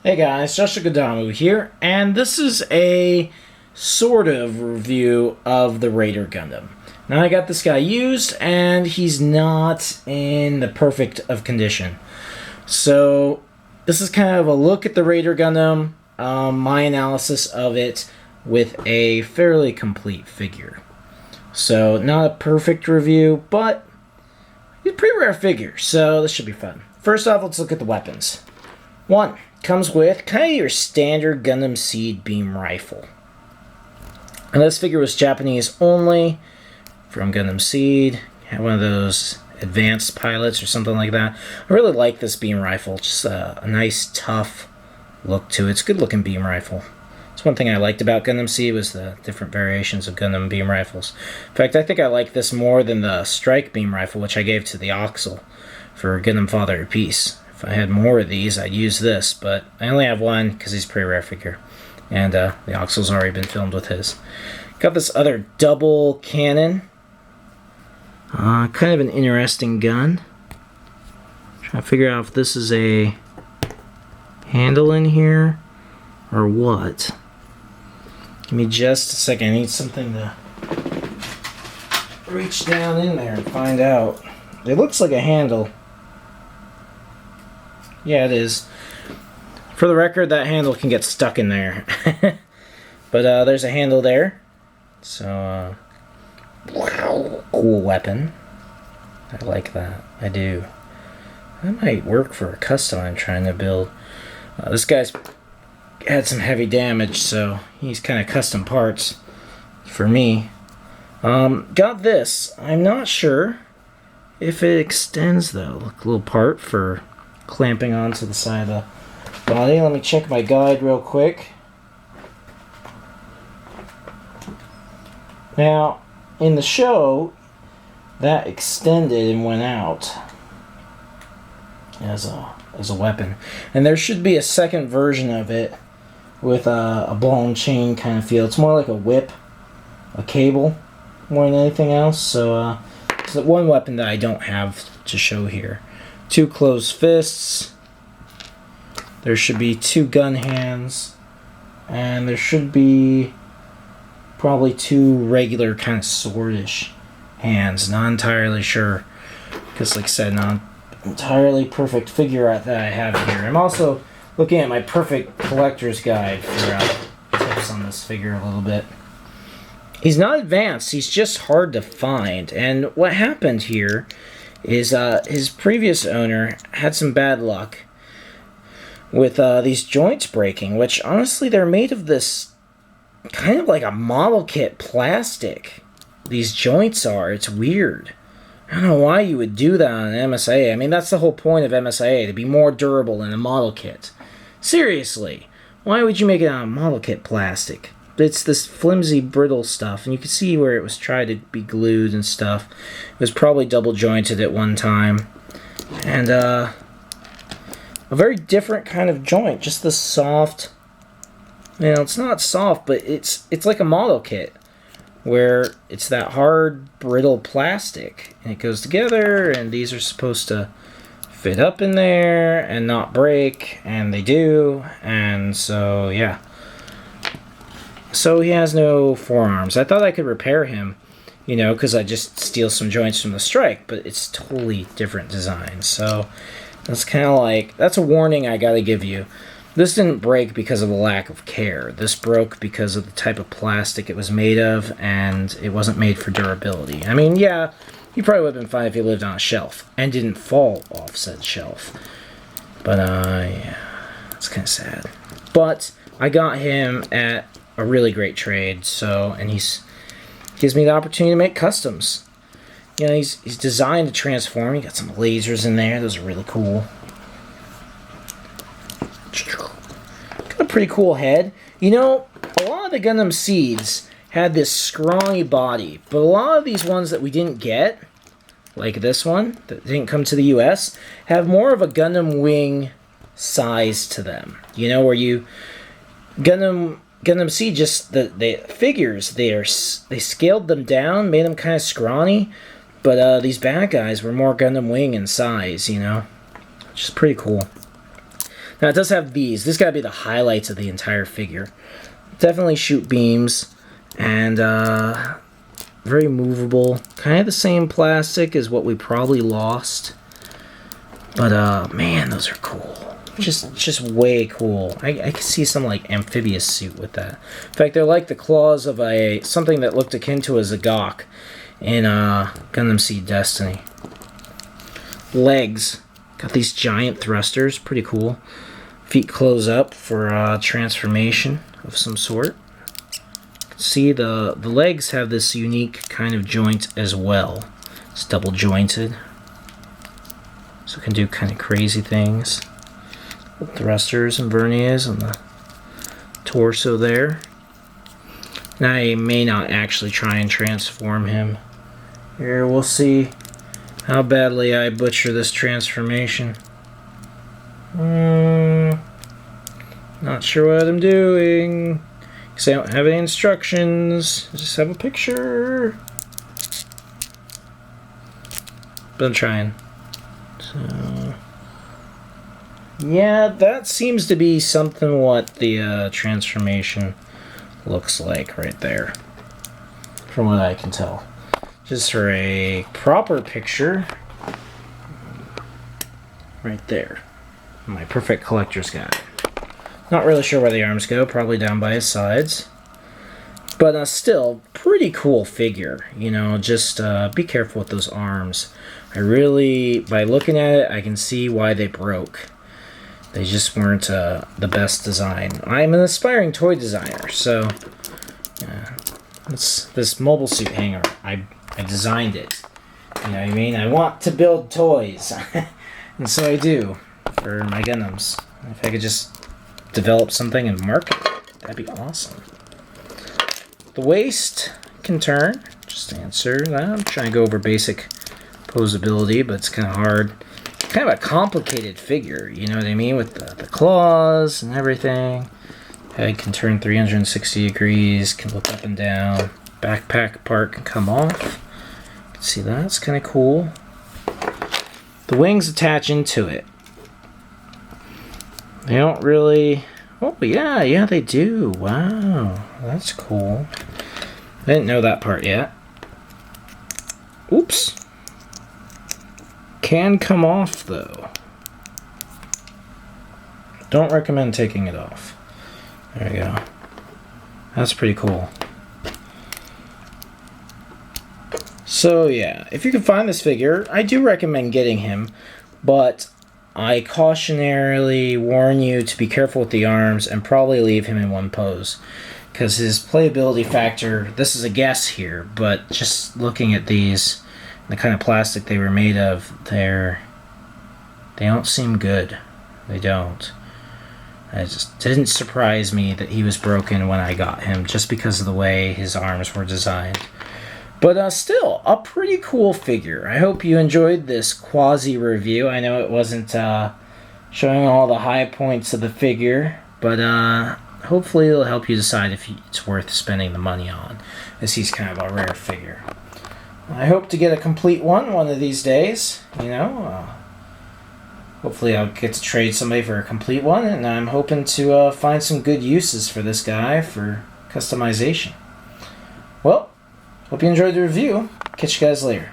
Hey guys, Joshua Gundam here, and this is a sort of review of the Raider Gundam. Now I got this guy used, and he's not in the perfect of condition. So this is kind of a look at the Raider Gundam, my analysis of it with a fairly complete figure. So not a perfect review, but it's a pretty rare figure, so this should be fun. First off, let's look at the weapons. One comes with kind of your standard Gundam Seed beam rifle. And this figure was Japanese only from Gundam Seed. Had one of those advanced pilots or something like that. I really like this beam rifle. Just a nice, tough look to it. It's a good looking beam rifle. It's one thing I liked about Gundam Seed was the different variations of Gundam beam rifles. In fact, I think I like this more than the Strike beam rifle, which I gave to the Oxel for Gundam Father of Peace. If I had more of these, I'd use this, but I only have one because he's a pretty rare figure. And the Oxel's already been filmed with his. Got this other double cannon. Kind of an interesting gun. Trying to figure out if this is a handle in here or what. Give me just a second. I need something to reach down in there and find out. It looks like a handle. Yeah, it is. For the record, that handle can get stuck in there. But there's a handle there. So, cool weapon. I like that. I do. That might work for a custom I'm trying to build. This guy's had some heavy damage, so he's kind of custom parts for me. Got this. I'm not sure if it extends, though. Look, a little part for clamping onto the side of the body. Let me check my guide real quick. Now, in the show, that extended and went out as a weapon. And there should be a second version of it with a ball and chain kind of feel. It's more like a whip, a cable, more than anything else. So it's one weapon that I don't have to show here. 2 closed fists. There should be 2 gun hands. And there should be probably 2 regular kind of swordish hands. Not entirely sure. Because like I said, not entirely perfect figure that I have here. I'm also looking at my perfect collector's guide for tips on this figure a little bit. He's not advanced. He's just hard to find. And what happened here is his previous owner had some bad luck with these joints breaking, which honestly they're made of this kind of like a model kit plastic. These joints are. It's weird. I don't know why you would do that on an MSIA. I mean, that's the whole point of MSIA, to be more durable than a model kit. Seriously, why would you make it out of model kit plastic? It's this flimsy, brittle stuff, and you can see where it was tried to be glued and stuff. It was probably double jointed at one time. And a very different kind of joint, just the soft, it's not soft, but it's like a model kit, where it's that hard, brittle plastic, and it goes together, and these are supposed to fit up in there and not break, and they do, and so, yeah. So he has no forearms. I thought I could repair him, because I just steal some joints from the Strike, but it's totally different design. So that's kind of like, that's a warning I gotta give you. This didn't break because of a lack of care. This broke because of the type of plastic it was made of, and it wasn't made for durability. I mean, yeah, he probably would have been fine if he lived on a shelf and didn't fall off said shelf. But, yeah, it's kind of sad. But I got him at a really great trade, so, and gives me the opportunity to make customs. He's designed to transform. You got some lasers in there. Those are really cool. Got a pretty cool head. A lot of the Gundam Seeds had this scrawny body, but a lot of these ones that we didn't get, like this one, that didn't come to the US, have more of a Gundam wing size to them. Where Gundam Seed, just the figures, they scaled them down, made them kind of scrawny, but these bad guys were more Gundam wing in size, which is pretty cool. Now it does have these. This got to be the highlights of the entire figure. Definitely shoot beams, and very movable. Kind of the same plastic as what we probably lost. But man, those are cool. Just way cool. I can see some like amphibious suit with that. In fact, they're like the claws of something that looked akin to a Zagok in Gundam Msia Destiny. Legs. Got these giant thrusters. Pretty cool. Feet close up for transformation of some sort. See, the legs have this unique kind of joint as well. It's double jointed. So it can do kind of crazy things. Thrusters and verniers on the torso there. Now I may not actually try and transform him. Here, we'll see how badly I butcher this transformation. Not sure what I'm doing, because I don't have any instructions. I just have a picture. But I'm trying. So, yeah, that seems to be something what the transformation looks like right there, from what I can tell. Just for a proper picture, right there. My perfect collector's guide. Not really sure where the arms go, probably down by his sides. But still, pretty cool figure. You know, just be careful with those arms. By looking at it, I can see why they broke. They just weren't the best design. I'm an aspiring toy designer, so this mobile suit hanger, I designed it. You know what I mean? I want to build toys, and so I do for my Gundams. If I could just develop something and market it, that'd be awesome. The waist can turn. Just to answer that, I'm trying to go over basic posability, but it's kind of hard. Kind of a complicated figure, you know what I mean, with the claws and everything. Head can turn 360 degrees, can look up and down. Backpack part can come off. You can see that, it's kind of cool. The wings attach into it. They don't really... Oh, yeah, they do. Wow, that's cool. I didn't know that part yet. Oops. Can come off, though. Don't recommend taking it off. There we go. That's pretty cool. So, yeah, if you can find this figure, I do recommend getting him, but I cautionarily warn you to be careful with the arms and probably leave him in one pose, because his playability factor, this is a guess here, but just looking at these, the kind of plastic they were made of, they don't seem good. They don't. It just didn't surprise me that he was broken when I got him, just because of the way his arms were designed. But still, a pretty cool figure. I hope you enjoyed this quasi-review. I know it wasn't showing all the high points of the figure, but hopefully it'll help you decide if it's worth spending the money on, as he's kind of a rare figure. I hope to get a complete one of these days, you know. Hopefully I'll get to trade somebody for a complete one, and I'm hoping to find some good uses for this guy for customization. Well, hope you enjoyed the review. Catch you guys later.